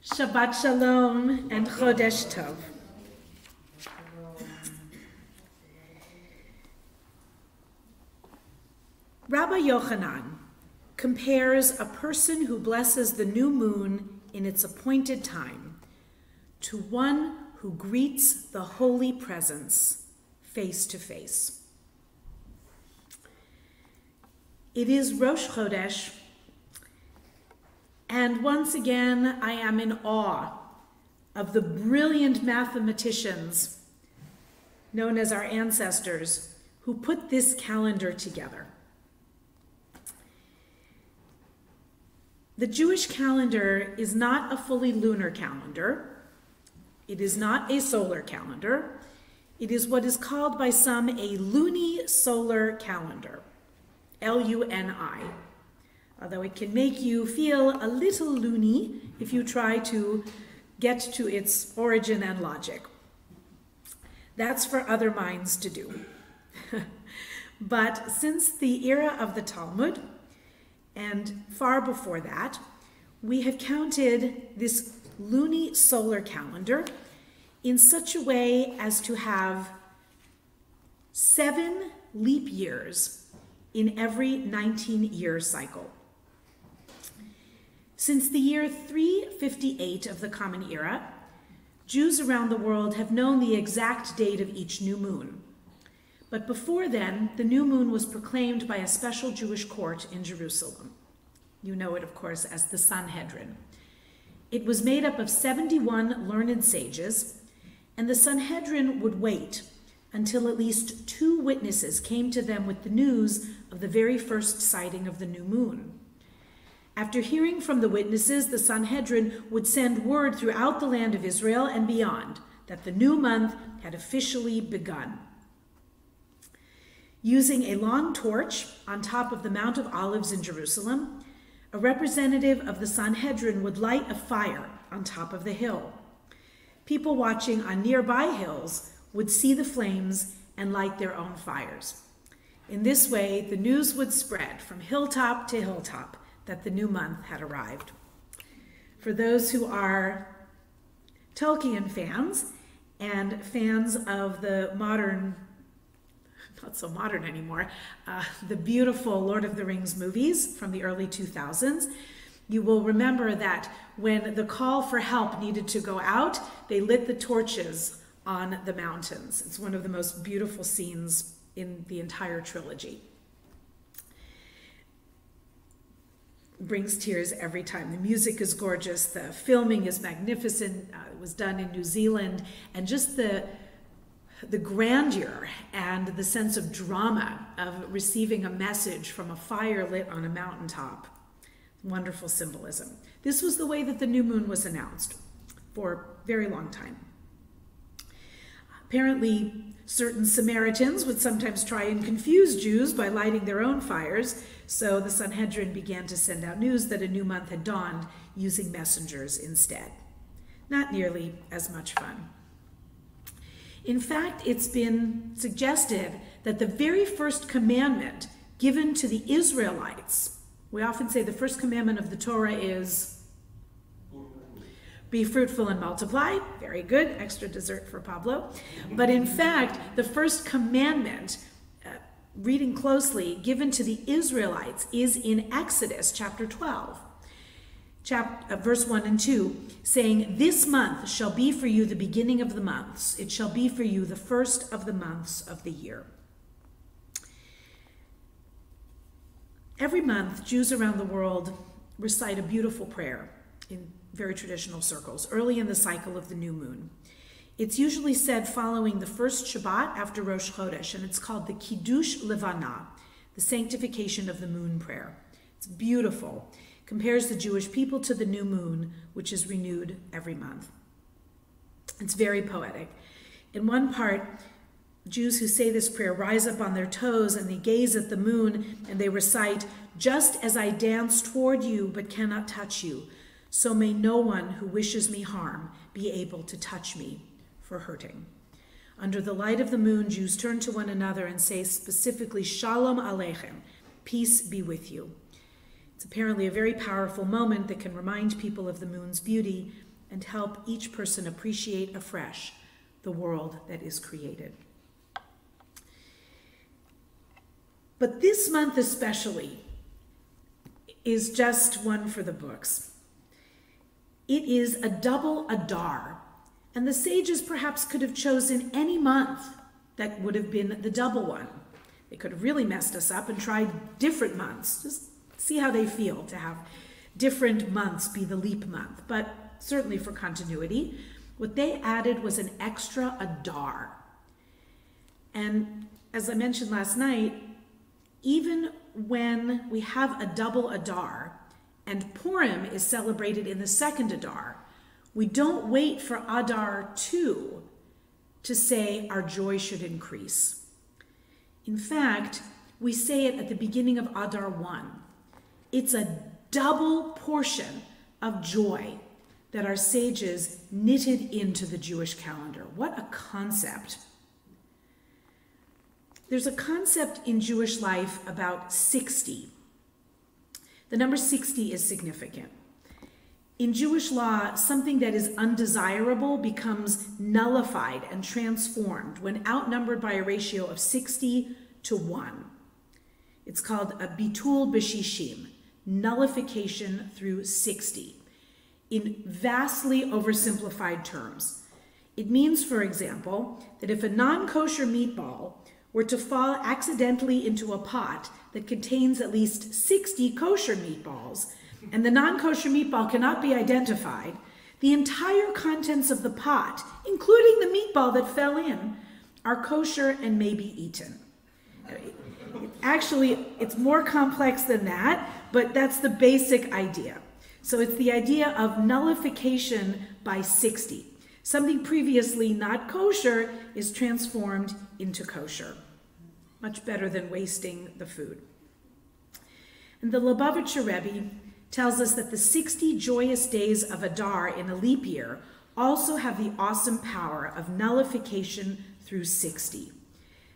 Shabbat Shalom and Chodesh Tov. Rabbi Yochanan compares a person who blesses the new moon in its appointed time to one who greets the holy presence face to face. It is Rosh Chodesh, and once again I am in awe of the brilliant mathematicians known as our ancestors who put this calendar together. The Jewish calendar is not a fully lunar calendar. It is not a solar calendar. It is what is called by some a luni-solar calendar, L-U-N-I, although it can make you feel a little loony if you try to get to its origin and logic. That's for other minds to do. But since the era of the Talmud, and far before that, we have counted this luni-solar calendar in such a way as to have 7 leap years in every 19-year cycle. Since the year 358 of the Common Era, Jews around the world have known the exact date of each new moon. But before then, the new moon was proclaimed by a special Jewish court in Jerusalem. You know it, of course, as the Sanhedrin. It was made up of 71 learned sages, and the Sanhedrin would wait until at least 2 witnesses came to them with the news of the very first sighting of the new moon. After hearing from the witnesses, the Sanhedrin would send word throughout the land of Israel and beyond that the new month had officially begun. Using a long torch on top of the Mount of Olives in Jerusalem, a representative of the Sanhedrin would light a fire on top of the hill. People watching on nearby hills would see the flames and light their own fires. In this way, the news would spread from hilltop to hilltop that the new month had arrived. For those who are Tolkien fans and fans of the modern, not so modern anymore, the beautiful Lord of the Rings movies from the early 2000s, you will remember that when the call for help needed to go out, they lit the torches on the mountains. It's one of the most beautiful scenes in the entire trilogy. Brings tears every time. The music is gorgeous, the filming is magnificent. It was done in New Zealand, and just the grandeur and the sense of drama of receiving a message from a fire lit on a mountaintop. Wonderful symbolism. This was the way that the new moon was announced for a very long time. Apparently, certain Samaritans would sometimes try and confuse Jews by lighting their own fires, so the Sanhedrin began to send out news that a new month had dawned using messengers instead. Not nearly as much fun. In fact, it's been suggested that the very first commandment given to the Israelites, we often say the first commandment of the Torah is be fruitful and multiply. Very good, extra dessert for Pablo. But in fact, the first commandment, reading closely, given to the Israelites is in Exodus chapter 12. Verse 1 and 2, saying, "This month shall be for you the beginning of the months. It shall be for you the first of the months of the year." Every month, Jews around the world recite a beautiful prayer in very traditional circles, early in the cycle of the new moon. It's usually said following the first Shabbat after Rosh Chodesh, and it's called the Kiddush Levana, the sanctification of the moon prayer. It's beautiful. Compares the Jewish people to the new moon, which is renewed every month. It's very poetic. In one part, Jews who say this prayer rise up on their toes and they gaze at the moon and they recite, "Just as I dance toward you but cannot touch you, so may no one who wishes me harm be able to touch me for hurting." Under the light of the moon, Jews turn to one another and say specifically, "Shalom Aleichem," peace be with you. It's apparently a very powerful moment that can remind people of the moon's beauty and help each person appreciate afresh the world that is created. But this month especially is just one for the books. It is a double Adar, and the sages perhaps could have chosen any month that would have been the double one. They could have really messed us up and tried different months. Just see how they feel to have different months be the leap month. But certainly for continuity, what they added was an extra Adar. And as I mentioned last night, even when we have a double Adar and Purim is celebrated in the second Adar, we don't wait for Adar 2 to say our joy should increase. In fact, we say it at the beginning of Adar 1. It's a double portion of joy that our sages knitted into the Jewish calendar. What a concept. There's a concept in Jewish life about 60. The number 60 is significant. In Jewish law, something that is undesirable becomes nullified and transformed when outnumbered by a ratio of 60 to 1. It's called a bitul b'shishim, nullification through 60, in vastly oversimplified terms. It means, for example, that if a non-kosher meatball were to fall accidentally into a pot that contains at least 60 kosher meatballs, and the non-kosher meatball cannot be identified, the entire contents of the pot, including the meatball that fell in, are kosher and may be eaten. Actually, it's more complex than that, but that's the basic idea. So it's the idea of nullification by 60. Something previously not kosher is transformed into kosher. Much better than wasting the food. And the Lubavitcher Rebbe tells us that the 60 joyous days of Adar in a leap year also have the awesome power of nullification through 60.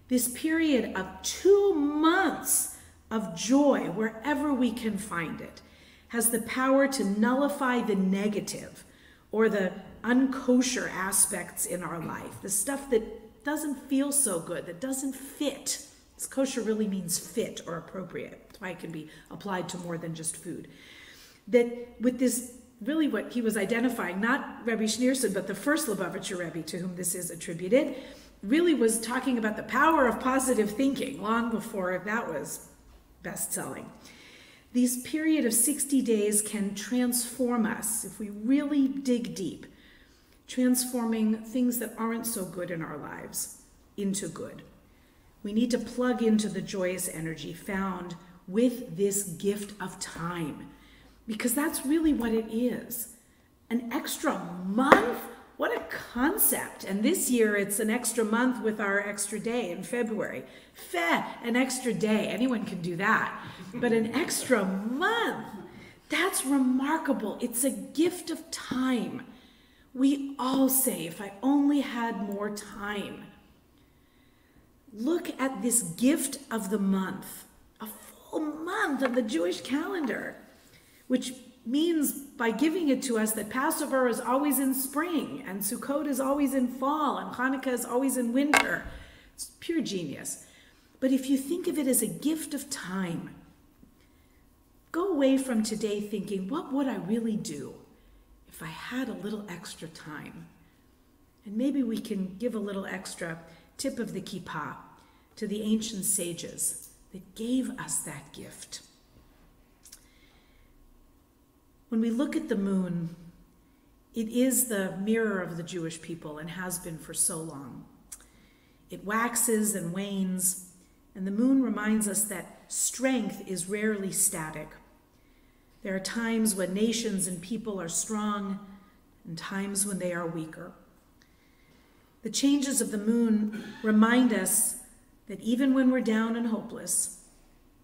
This period of 2 months of joy, wherever we can find it, has the power to nullify the negative or the unkosher aspects in our life, the stuff that doesn't feel so good, that doesn't fit. This kosher really means fit or appropriate. That's why it can be applied to more than just food. That with this, really what he was identifying, not Rabbi Schneerson, but the first Lubavitcher Rebbe to whom this is attributed, really was talking about the power of positive thinking long before that was best-selling. These period of 60 days can transform us if we really dig deep, transforming things that aren't so good in our lives into good. We need to plug into the joyous energy found with this gift of time, because that's really what it is. An extra month? What a concept. And this year it's an extra month with our extra day in February. An extra day. Anyone can do that. But an extra month, that's remarkable. It's a gift of time. We all say, if I only had more time. Look at this gift of the month, a full month of the Jewish calendar, which means by giving it to us that Passover is always in spring and Sukkot is always in fall and Hanukkah is always in winter. It's pure genius. But if you think of it as a gift of time, go away from today thinking, what would I really do if I had a little extra time? And maybe we can give a little extra tip of the kippah to the ancient sages that gave us that gift. When we look at the moon, it is the mirror of the Jewish people and has been for so long. It waxes and wanes, and the moon reminds us that strength is rarely static. There are times when nations and people are strong and times when they are weaker. The changes of the moon remind us that even when we're down and hopeless,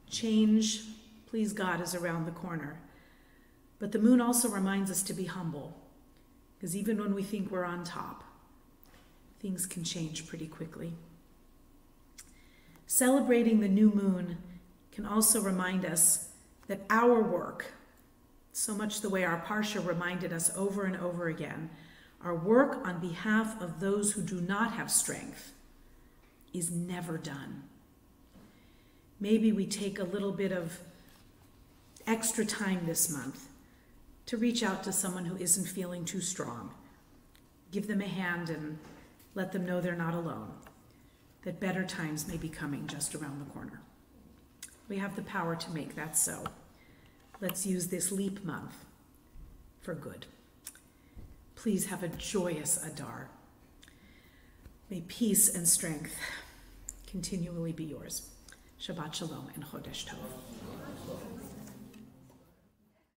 change, please God, is around the corner. But the moon also reminds us to be humble, because even when we think we're on top, things can change pretty quickly. Celebrating the new moon can also remind us that our work, So much the way our Parsha reminded us over and over again, our work on behalf of those who do not have strength is never done. Maybe we take a little bit of extra time this month to reach out to someone who isn't feeling too strong. Give them a hand and let them know they're not alone, that better times may be coming just around the corner. We have the power to make that so. Let's use this leap month for good. Please have a joyous Adar. May peace and strength continually be yours. Shabbat Shalom and Chodesh Tov.